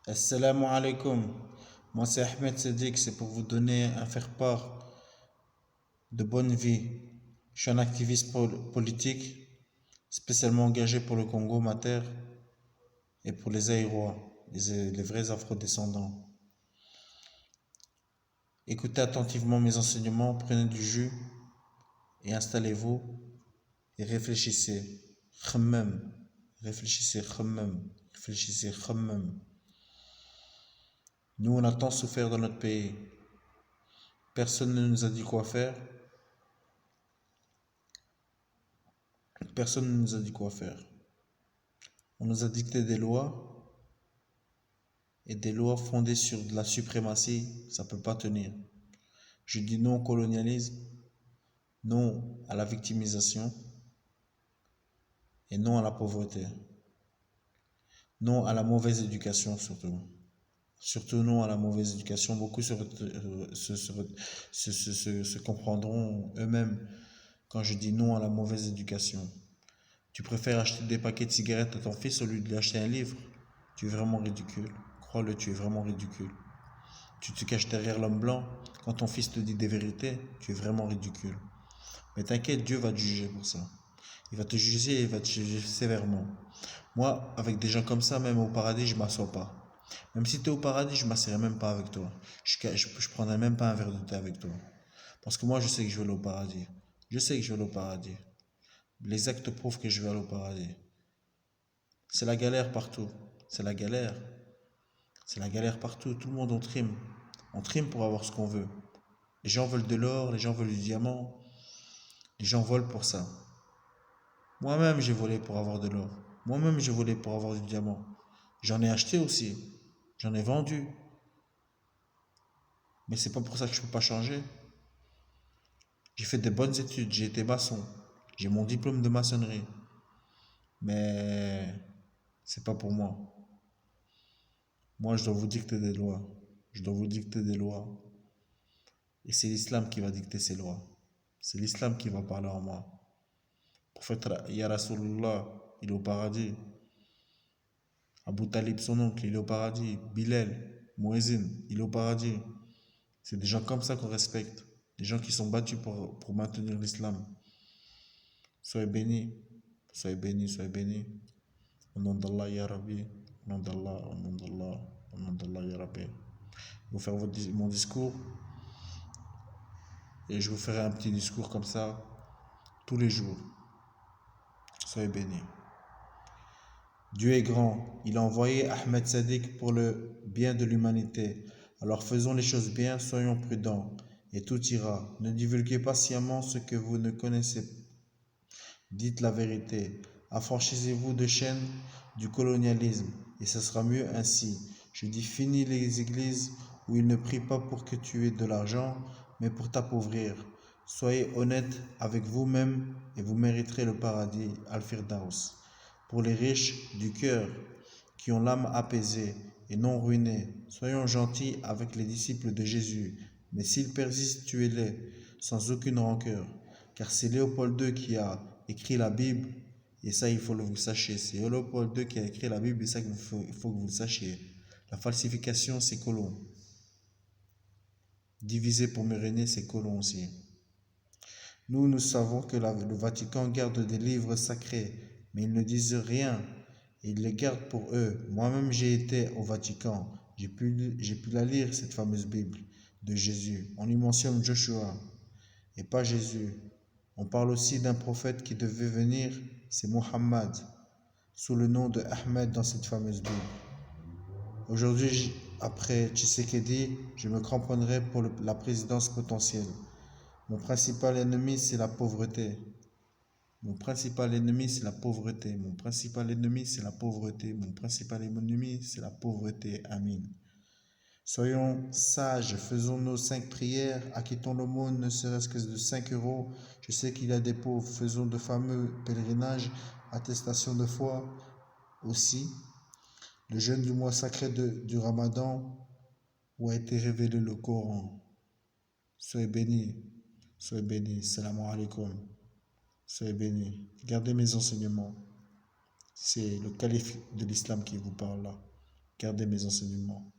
Assalamu alaikum. Moi c'est Ahmed Sedik, c'est pour vous donner un faire-part de bonne vie. Je suis un activiste politique, spécialement engagé pour le Congo, ma terre, et pour les Aïrois, les vrais afro-descendants. Écoutez attentivement mes enseignements, prenez du jus et installez-vous et réfléchissez. Khammam. Réfléchissez, khammam. Réfléchissez, khammam. Nous, on a tant souffert dans notre pays. Personne ne nous a dit quoi faire. Personne ne nous a dit quoi faire. On nous a dicté des lois et des lois fondées sur de la suprématie, ça ne peut pas tenir. Je dis non au colonialisme, non à la victimisation et non à la pauvreté. Non à la mauvaise éducation surtout. Surtout non à la mauvaise éducation. Beaucoup se comprendront eux-mêmes quand je dis non à la mauvaise éducation. Tu préfères acheter des paquets de cigarettes à ton fils au lieu de lui acheter un livre? Tu es vraiment ridicule. Crois-le, tu es vraiment ridicule. Tu te caches derrière l'homme blanc. Quand ton fils te dit des vérités, tu es vraiment ridicule. Mais t'inquiète, Dieu va te juger pour ça. Il va te juger et il va te juger sévèrement. Moi, avec des gens comme ça, même au paradis, je ne m'assois pas. Même si tu es au paradis, je ne m'assierai même pas avec toi. Je prendrai même pas un verre de thé avec toi. Parce que moi, je sais que je vais aller au paradis. Je sais que je vais aller au paradis. Les actes prouvent que je vais aller au paradis. C'est la galère partout. C'est la galère. C'est la galère partout. Tout le monde on trime. On trime pour avoir ce qu'on veut. Les gens veulent de l'or, les gens veulent du diamant. Les gens volent pour ça. Moi-même, j'ai volé pour avoir de l'or. Moi-même, j'ai volé pour avoir du diamant. J'en ai acheté aussi. J'en ai vendu. Mais c'est pas pour ça que je peux pas changer. J'ai fait des bonnes études. J'ai été maçon. J'ai mon diplôme de maçonnerie. Mais c'est pas pour moi. Moi, je dois vous dicter des lois. Je dois vous dicter des lois. Et c'est l'islam qui va dicter ces lois. C'est l'islam qui va parler en moi. Prophète Ya Rasulullah, il est au paradis. Abu Talib, son oncle, il est au paradis. Bilal, Muezzin, il est au paradis. C'est des gens comme ça qu'on respecte. Des gens qui sont battus pour maintenir l'islam. Soyez bénis. Soyez bénis, soyez bénis. Au nom d'Allah, Ya Rabbi. Au nom d'Allah, au nom d'Allah, au nom d'Allah, Ya Rabbi. Je vais vous faire mon discours. Et je vous ferai un petit discours comme ça tous les jours. Soyez bénis. Dieu est grand. Il a envoyé Ahmed Sadiq pour le bien de l'humanité. Alors faisons les choses bien, soyons prudents, et tout ira. Ne divulguez pas sciemment ce que vous ne connaissez pas. Dites la vérité. Affranchissez-vous de chaînes du colonialisme, et ce sera mieux ainsi. Je dis fini les églises où ils ne prient pas pour que tu aies de l'argent, mais pour t'appauvrir. Soyez honnête avec vous-même et vous mériterez le paradis, Al-Firdaus. Pour les riches du cœur, qui ont l'âme apaisée et non ruinée, soyons gentils avec les disciples de Jésus, mais s'ils persistent, tuez-les, sans aucune rancœur, car c'est Léopold II qui a écrit la Bible, et ça il faut que vous le sachiez, c'est Léopold II qui a écrit la Bible, et ça il faut que vous le sachiez. La falsification, c'est colon. Diviser pour me régner, c'est colon aussi. Nous savons que le Vatican garde des livres sacrés, mais ils ne disent rien. Et ils les gardent pour eux. Moi-même, j'ai été au Vatican. J'ai pu la lire, cette fameuse Bible de Jésus. On y mentionne Joshua et pas Jésus. On parle aussi d'un prophète qui devait venir, c'est Mohammed, sous le nom de Ahmed dans cette fameuse Bible. Aujourd'hui, après Tshisekedi, je me cramponnerai pour la présidence potentielle. Mon principal ennemi, c'est la pauvreté. Mon principal ennemi, c'est la pauvreté. Mon principal ennemi, c'est la pauvreté. Mon principal ennemi, c'est la pauvreté. Amin. Soyons sages, faisons nos 5 prières, acquittons l'aumône, ne serait-ce que de 5 euros. Je sais qu'il y a des pauvres, faisons de fameux pèlerinages, attestation de foi aussi. Le jeûne du mois sacré du Ramadan, où a été révélé le Coran. Soyez bénis, soyez bénis. Salam alaikum. Soyez bénis. Gardez mes enseignements. C'est le calife de l'islam qui vous parle là. Gardez mes enseignements.